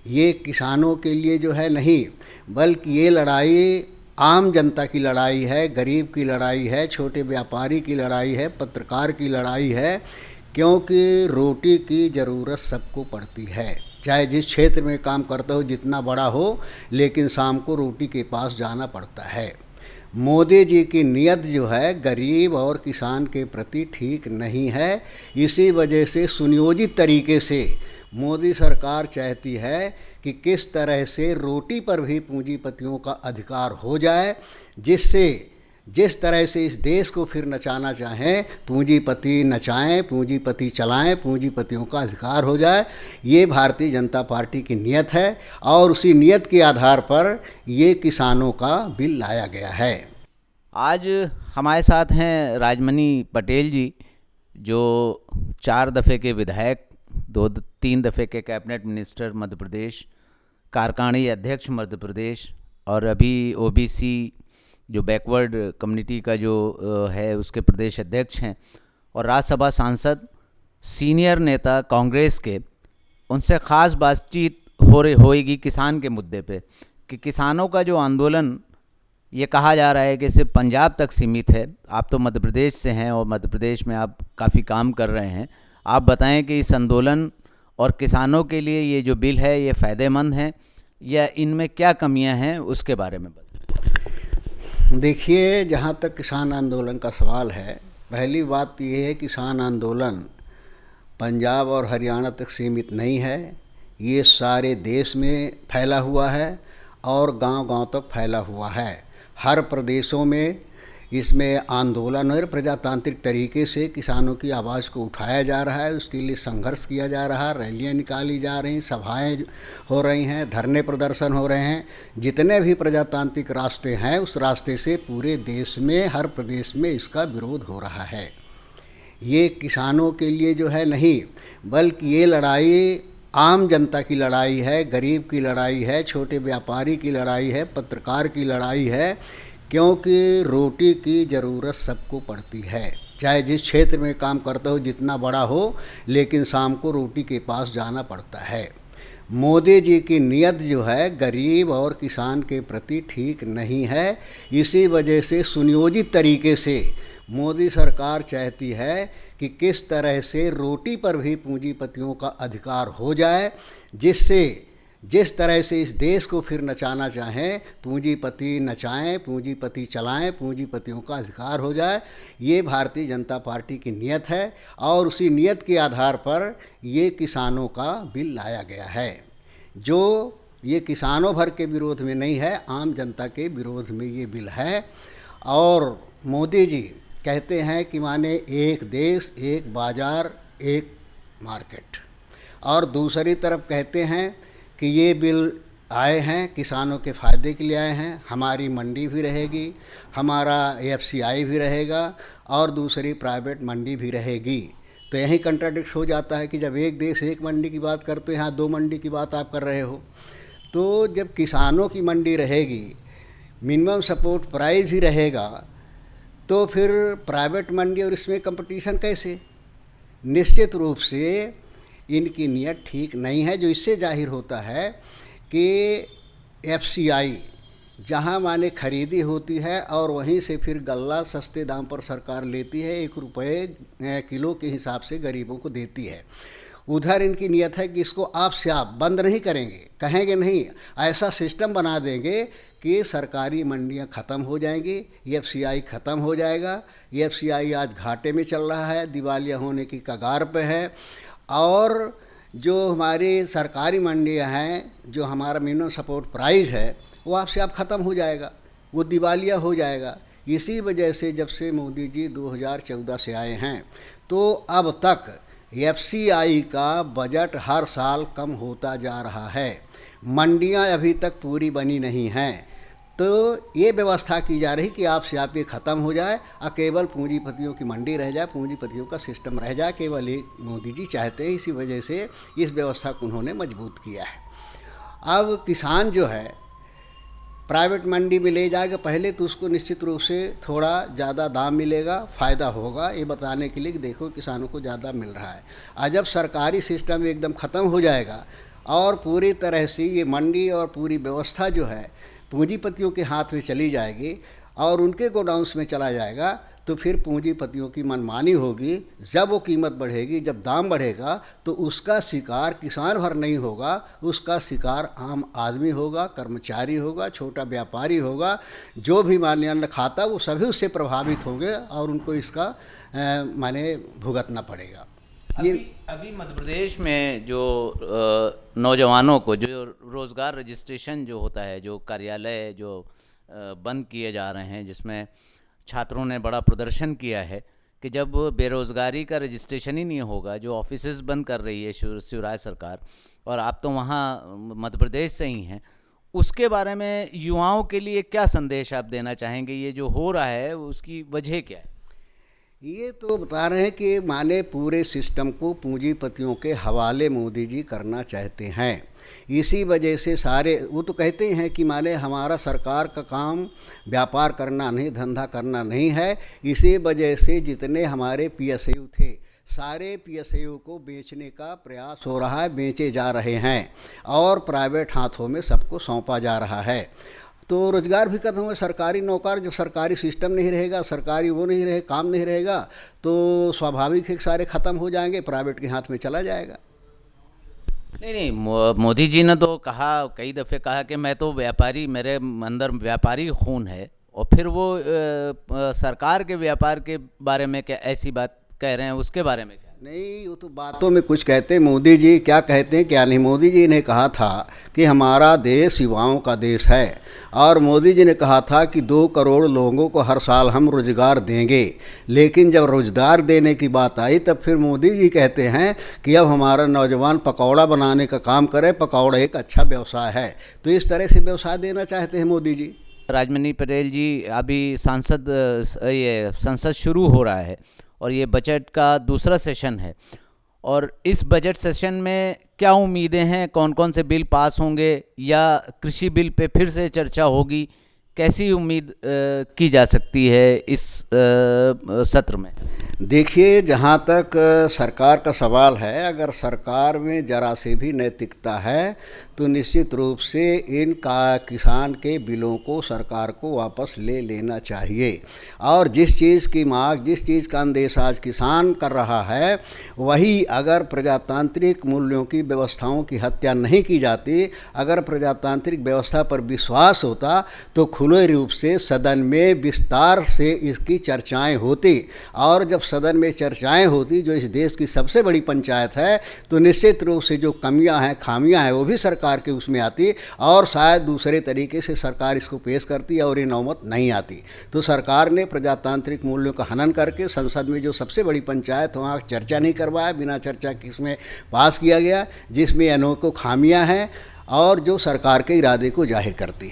ये किसानों के लिए जो है नहीं, बल्कि ये लड़ाई आम जनता की लड़ाई है, गरीब की लड़ाई है, छोटे व्यापारी की लड़ाई है, पत्रकार की लड़ाई है। क्योंकि रोटी की ज़रूरत सबको पड़ती है, चाहे जिस क्षेत्र में काम करता हो, जितना बड़ा हो, लेकिन शाम को रोटी के पास जाना पड़ता है। मोदी जी की नीयत जो है गरीब और किसान के प्रति ठीक नहीं है। इसी वजह से सुनियोजित तरीके से मोदी सरकार चाहती है कि किस तरह से रोटी पर भी पूंजीपतियों का अधिकार हो जाए, जिससे जिस तरह से इस देश को फिर नचाना चाहें, पूंजीपति नचाएं, पूंजीपति चलाएं, पूंजीपतियों का अधिकार हो जाए। ये भारतीय जनता पार्टी की नीयत है और उसी नीयत के आधार पर ये किसानों का बिल लाया गया है। आज हमारे साथ हैं राजमणि पटेल जी, जो 4 दफ़े के विधायक, 2-3 दफ़े के कैबिनेट मिनिस्टर मध्य प्रदेश, कार्यकारिणी अध्यक्ष मध्य प्रदेश, और अभी ओबीसी जो बैकवर्ड कम्युनिटी का जो है उसके प्रदेश अध्यक्ष हैं, और राज्यसभा सांसद, सीनियर नेता कांग्रेस के। उनसे ख़ास बातचीत होएगी किसान के मुद्दे पे कि किसानों का जो आंदोलन, ये कहा जा रहा है कि सिर्फ पंजाब तक सीमित है। आप तो मध्य प्रदेश से हैं और मध्य प्रदेश में आप काफ़ी काम कर रहे हैं। आप बताएं कि इस आंदोलन और किसानों के लिए ये जो बिल है ये फ़ायदेमंद है या इनमें क्या कमियां हैं, उसके बारे में बताएं। देखिए, जहाँ तक किसान आंदोलन का सवाल है, पहली बात ये है किसान आंदोलन पंजाब और हरियाणा तक सीमित नहीं है। ये सारे देश में फैला हुआ है और गांव-गांव तक फैला हुआ है। हर प्रदेशों में इसमें आंदोलन और प्रजातांत्रिक तरीके से किसानों की आवाज़ को उठाया जा रहा है। उसके लिए संघर्ष किया जा रहा है, रैलियां निकाली जा रही, सभाएं हो रही हैं, धरने प्रदर्शन हो रहे हैं। जितने भी प्रजातांत्रिक रास्ते हैं, उस रास्ते से पूरे देश में, हर प्रदेश में इसका विरोध हो रहा है। ये किसानों के लिए जो है नहीं, बल्कि ये लड़ाई आम जनता की लड़ाई है, गरीब की लड़ाई है, छोटे व्यापारी की लड़ाई है, पत्रकार की लड़ाई है। क्योंकि रोटी की ज़रूरत सबको पड़ती है, चाहे जिस क्षेत्र में काम करता हो, जितना बड़ा हो, लेकिन शाम को रोटी के पास जाना पड़ता है। मोदी जी की नीयत जो है गरीब और किसान के प्रति ठीक नहीं है। इसी वजह से सुनियोजित तरीके से मोदी सरकार चाहती है कि किस तरह से रोटी पर भी पूंजीपतियों का अधिकार हो जाए, जिससे जिस तरह से इस देश को फिर नचाना चाहें, पूंजीपति नचाएं, पूंजीपति चलाएं, पूंजीपतियों का अधिकार हो जाए। ये भारतीय जनता पार्टी की नीयत है और उसी नीयत के आधार पर ये किसानों का बिल लाया गया है, जो ये किसानों भर के विरोध में नहीं है, आम जनता के विरोध में ये बिल है। और मोदी जी कहते हैं कि माने एक देश, एक बाज़ार, एक मार्केट, और दूसरी तरफ कहते हैं कि ये बिल आए हैं किसानों के फ़ायदे के लिए आए हैं, हमारी मंडी भी रहेगी, हमारा एफसीआई भी रहेगा और दूसरी प्राइवेट मंडी भी रहेगी। तो यही कंट्राडिक्ट हो जाता है कि जब एक देश एक मंडी की बात करते हो, यहाँ 2 मंडी की बात आप कर रहे हो। तो जब किसानों की मंडी रहेगी, मिनिमम सपोर्ट प्राइस भी रहेगा, तो फिर प्राइवेट मंडी और इसमें कंपटीशन कैसे? निश्चित रूप से इनकी नीयत ठीक नहीं है। जो इससे जाहिर होता है कि एफसीआई जहां माने खरीदी होती है और वहीं से फिर गल्ला सस्ते दाम पर सरकार लेती है, 1 रुपये किलो के हिसाब से गरीबों को देती है। उधर इनकी नीयत है कि इसको आप से आप बंद नहीं करेंगे, कहेंगे नहीं, ऐसा सिस्टम बना देंगे कि सरकारी मंडियां ख़त्म हो जाएंगी, एफसीआई ख़त्म हो जाएगा। एफसीआई आज घाटे में चल रहा है, दिवालिया होने की कगार पे है। और जो हमारी सरकारी मंडियां हैं, जो हमारा मिनिमम सपोर्ट प्राइस है, वो आपसे आप ख़त्म हो जाएगा, वो दिवालिया हो जाएगा। इसी वजह से जब से मोदी जी 2014 से आए हैं, तो अब तक एफसीआई का बजट हर साल कम होता जा रहा है। मंडियां अभी तक पूरी बनी नहीं हैं। तो ये व्यवस्था की जा रही कि आपसे आप ये ख़त्म हो जाए और केवल पूंजीपतियों की मंडी रह जाए, पूंजीपतियों का सिस्टम रह जाए। केवल एक मोदी जी चाहते हैं, इसी वजह से इस व्यवस्था को उन्होंने मजबूत किया है। अब किसान जो है प्राइवेट मंडी में ले जाएगा, पहले तो उसको निश्चित रूप से थोड़ा ज़्यादा दाम मिलेगा, फ़ायदा होगा, ये बताने के लिए कि देखो किसानों को ज़्यादा मिल रहा है। और जब सरकारी सिस्टम एकदम ख़त्म हो जाएगा और पूरी तरह से ये मंडी और पूरी व्यवस्था जो है पूंजीपतियों के हाथ में चली जाएगी और उनके गोडाउन्स में चला जाएगा, तो फिर पूंजीपतियों की मनमानी होगी। जब वो कीमत बढ़ेगी, जब दाम बढ़ेगा, तो उसका शिकार किसान भर नहीं होगा, उसका शिकार आम आदमी होगा, कर्मचारी होगा, छोटा व्यापारी होगा। जो भी माने अन्न खाता वो सभी उससे प्रभावित होंगे और उनको इसका माने भुगतना पड़ेगा। अभी मध्य प्रदेश में जो नौजवानों को जो रोज़गार रजिस्ट्रेशन जो होता है, जो कार्यालय जो बंद किए जा रहे हैं, जिसमें छात्रों ने बड़ा प्रदर्शन किया है कि जब बेरोज़गारी का रजिस्ट्रेशन ही नहीं होगा, जो ऑफिसेज बंद कर रही है शिवराज सरकार, और आप तो वहाँ मध्य प्रदेश से ही हैं, उसके बारे में युवाओं के लिए क्या संदेश आप देना चाहेंगे? ये जो हो रहा है उसकी वजह क्या है? ये तो बता रहे हैं कि माने पूरे सिस्टम को पूंजीपतियों के हवाले मोदी जी करना चाहते हैं। इसी वजह से सारे वो तो कहते हैं कि माने हमारा सरकार का काम व्यापार करना नहीं, धंधा करना नहीं है। इसी वजह से जितने हमारे पीएसयू थे, सारे पीएसयू को बेचने का प्रयास हो रहा है, बेचे जा रहे हैं और प्राइवेट हाथों में सबको सौंपा जा रहा है। तो रोज़गार भी खत्म हुआ। सरकारी नौकर, जब सरकारी सिस्टम नहीं रहेगा, सरकारी वो नहीं रहे, काम नहीं रहेगा, तो स्वाभाविक है सारे ख़त्म हो जाएंगे, प्राइवेट के हाथ में चला जाएगा। नहीं, मोदी जी ने तो कहा, कई दफ़े कहा कि मैं तो व्यापारी, मेरे अंदर व्यापारी खून है, और फिर वो सरकार के व्यापार के बारे में क्या ऐसी बात कह रहे हैं, उसके बारे में क्या? नहीं, वो तो बातों में कुछ कहते हैं। मोदी जी क्या कहते हैं क्या नहीं। मोदी जी ने कहा था कि हमारा देश युवाओं का देश है, और मोदी जी ने कहा था कि 2 करोड़ लोगों को हर साल हम रोज़गार देंगे। लेकिन जब रोज़गार देने की बात आई, तब फिर मोदी जी कहते हैं कि अब हमारा नौजवान पकौड़ा बनाने का काम करे, पकौड़ा एक अच्छा व्यवसाय है। तो इस तरह से व्यवसाय देना चाहते हैं मोदी जी। राजमणि पटेल जी, अभी संसद शुरू हो रहा है और ये बजट का दूसरा सेशन है, और इस बजट सेशन में क्या उम्मीदें हैं? कौन कौन से बिल पास होंगे, या कृषि बिल पे फिर से चर्चा होगी? कैसी उम्मीद की जा सकती है इस सत्र में? देखिए, जहाँ तक सरकार का सवाल है, अगर सरकार में जरा से भी नैतिकता है तो निश्चित रूप से इनका किसान के बिलों को सरकार को वापस ले लेना चाहिए। और जिस चीज़ की मांग, जिस चीज़ का अंदेश आज किसान कर रहा है, वही अगर प्रजातांत्रिक मूल्यों की व्यवस्थाओं की हत्या नहीं की जाती, अगर प्रजातांत्रिक व्यवस्था पर विश्वास होता, तो खुले रूप से सदन में विस्तार से इसकी चर्चाएं होती। और जब सदन में चर्चाएं होती, जो इस देश की सबसे बड़ी पंचायत है, तो निश्चित रूप से जो कमियां हैं, खामियां हैं, वो भी सरकार के उसमें आती, और शायद दूसरे तरीके से सरकार इसको पेश करती और ये नौबत नहीं आती। तो सरकार ने प्रजातांत्रिक मूल्यों का हनन करके संसद में जो सबसे बड़ी पंचायत, वहाँ चर्चा नहीं करवाया, बिना चर्चा के इसमें पास किया गया, जिसमें अनेकों खामियां हैं और जो सरकार के इरादे को जाहिर करती है।